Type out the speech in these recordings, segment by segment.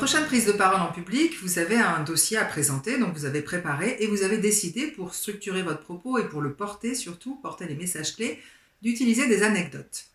prochaine prise de parole en public, vous avez un dossier à présenter, donc vous avez préparé et vous avez décidé, pour structurer votre propos et pour le porter surtout, porter les messages clés, d'utiliser des anecdotes.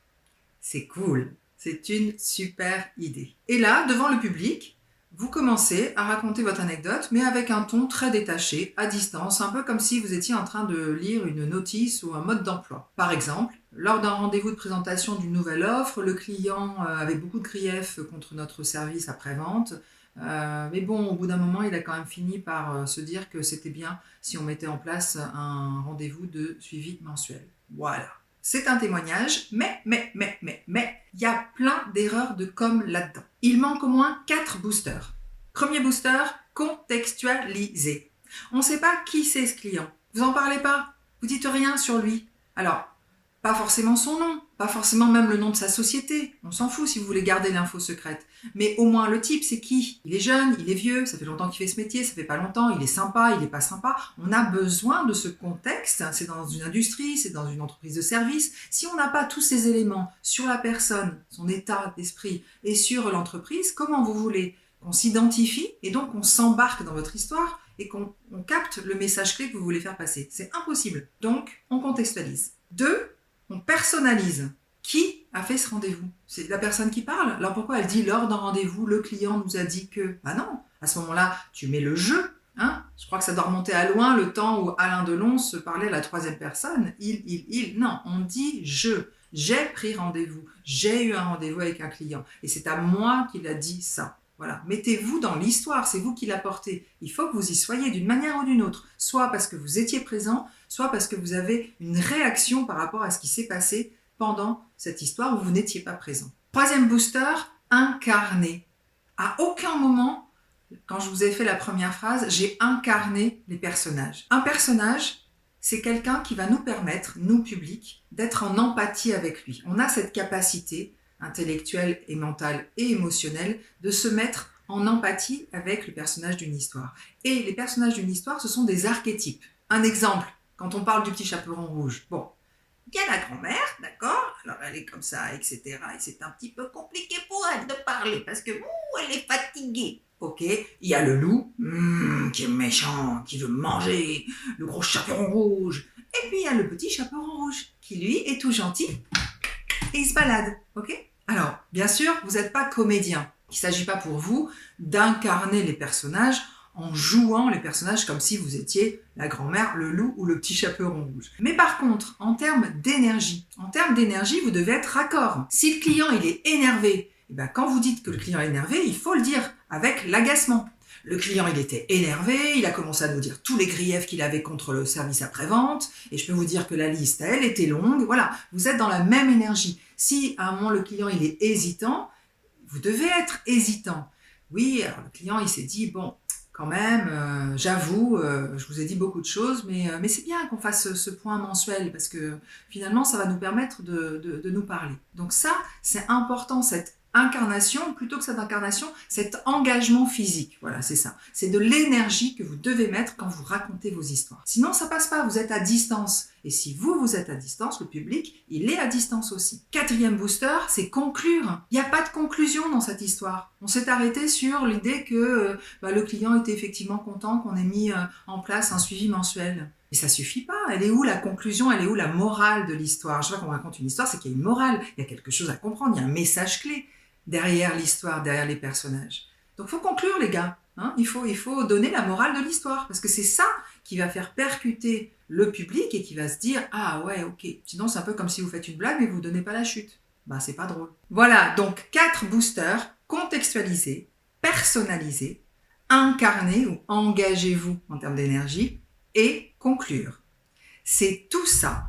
C'est cool, c'est une super idée. Et là, devant le public, vous commencez à raconter votre anecdote, mais avec un ton très détaché, à distance, un peu comme si vous étiez en train de lire une notice ou un mode d'emploi. Par exemple, lors d'un rendez-vous de présentation d'une nouvelle offre, le client avait beaucoup de griefs contre notre service après-vente, mais bon, au bout d'un moment, il a quand même fini par se dire que c'était bien si on mettait en place un rendez-vous de suivi mensuel. Voilà. C'est un témoignage, mais, il y a plein d'erreurs de com là-dedans. Il manque au moins 4 boosters. Premier booster, contextualiser. On ne sait pas qui c'est ce client. Vous n'en parlez pas. Vous dites rien sur lui. Alors, pas forcément son nom, pas forcément même le nom de sa société. On s'en fout si vous voulez garder l'info secrète. Mais au moins le type, c'est qui? Il est jeune, il est vieux, ça fait longtemps qu'il fait ce métier, ça fait pas longtemps, il est sympa, il est pas sympa. On a besoin de ce contexte. C'est dans une industrie, c'est dans une entreprise de service. Si on n'a pas tous ces éléments sur la personne, son état d'esprit et sur l'entreprise, comment vous voulez qu'on s'identifie et donc on s'embarque dans votre histoire et qu'on capte le message clé que vous voulez faire passer? C'est impossible. Donc, on contextualise. 2, on personnalise. Qui a fait ce rendez-vous? C'est la personne qui parle. Alors pourquoi elle dit lors d'un rendez-vous, le client nous a dit que... Bah non, à ce moment-là, tu mets le je. Hein? Je crois que ça doit remonter à loin le temps où Alain Delon se parlait à la troisième personne. Il. Non, on dit je. J'ai pris rendez-vous. J'ai eu un rendez-vous avec un client. Et c'est à moi qu'il a dit ça. Voilà, mettez-vous dans l'histoire, c'est vous qui l'apportez. Il faut que vous y soyez d'une manière ou d'une autre, soit parce que vous étiez présent, soit parce que vous avez une réaction par rapport à ce qui s'est passé pendant cette histoire où vous n'étiez pas présent. Troisième booster, incarner. À aucun moment, quand je vous ai fait la première phrase, j'ai incarné les personnages. Un personnage, c'est quelqu'un qui va nous permettre, nous publics, d'être en empathie avec lui. On a cette capacité intellectuelle et mentale et émotionnelle de se mettre en empathie avec le personnage d'une histoire. Et les personnages d'une histoire, ce sont des archétypes. Un exemple, quand on parle du petit chaperon rouge. Bon, il y a la grand-mère, d'accord? Alors elle est comme ça, etc. Et c'est un petit peu compliqué pour elle de parler parce que elle est fatiguée. Ok, il y a le loup, qui est méchant, qui veut manger, le gros chaperon rouge. Et puis il y a le petit chaperon rouge, qui lui est tout gentil et il se balade, ok? Alors, bien sûr, vous n'êtes pas comédien. Il ne s'agit pas pour vous d'incarner les personnages en jouant les personnages comme si vous étiez la grand-mère, le loup ou le petit chaperon rouge. Mais par contre, en termes d'énergie, vous devez être raccord. Si le client il est énervé, et bien quand vous dites que le client est énervé, il faut le dire avec l'agacement. Le client, il était énervé, il a commencé à nous dire tous les griefs qu'il avait contre le service après-vente, et je peux vous dire que la liste, elle était longue. Voilà, vous êtes dans la même énergie. Si à un moment le client, il est hésitant, vous devez être hésitant. Oui, alors le client, il s'est dit, bon, quand même, j'avoue, je vous ai dit beaucoup de choses, mais c'est bien qu'on fasse ce point mensuel, parce que finalement, ça va nous permettre de nous parler. Donc ça, c'est important, cette incarnation, plutôt que cette incarnation, cet engagement physique. Voilà, c'est ça. C'est de l'énergie que vous devez mettre quand vous racontez vos histoires. Sinon, ça passe pas, vous êtes à distance. Et si vous êtes à distance, le public, il est à distance aussi. Quatrième booster, c'est conclure. Il n'y a pas de conclusion dans cette histoire. On s'est arrêté sur l'idée que le client était effectivement content qu'on ait mis en place un suivi mensuel. Mais ça suffit pas. Elle est où la conclusion? Elle est où la morale de l'histoire? Je vois qu'on raconte une histoire, c'est qu'il y a une morale. Il y a quelque chose à comprendre. Il y a un message clé derrière l'histoire, derrière les personnages. Donc, il faut conclure, les gars. Hein, il faut donner la morale de l'histoire. Parce que c'est ça qui va faire percuter le public et qui va se dire « Ah ouais, ok. » Sinon, c'est un peu comme si vous faites une blague mais vous ne donnez pas la chute. Ben, c'est pas drôle. Voilà, donc 4 boosters. Contextualisez, personnalisez, incarnez ou engagez-vous en termes d'énergie et conclure. C'est tout ça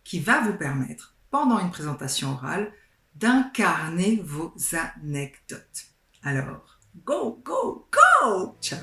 qui va vous permettre, pendant une présentation orale, d'incarner vos anecdotes. Alors, go, go, go! Ciao!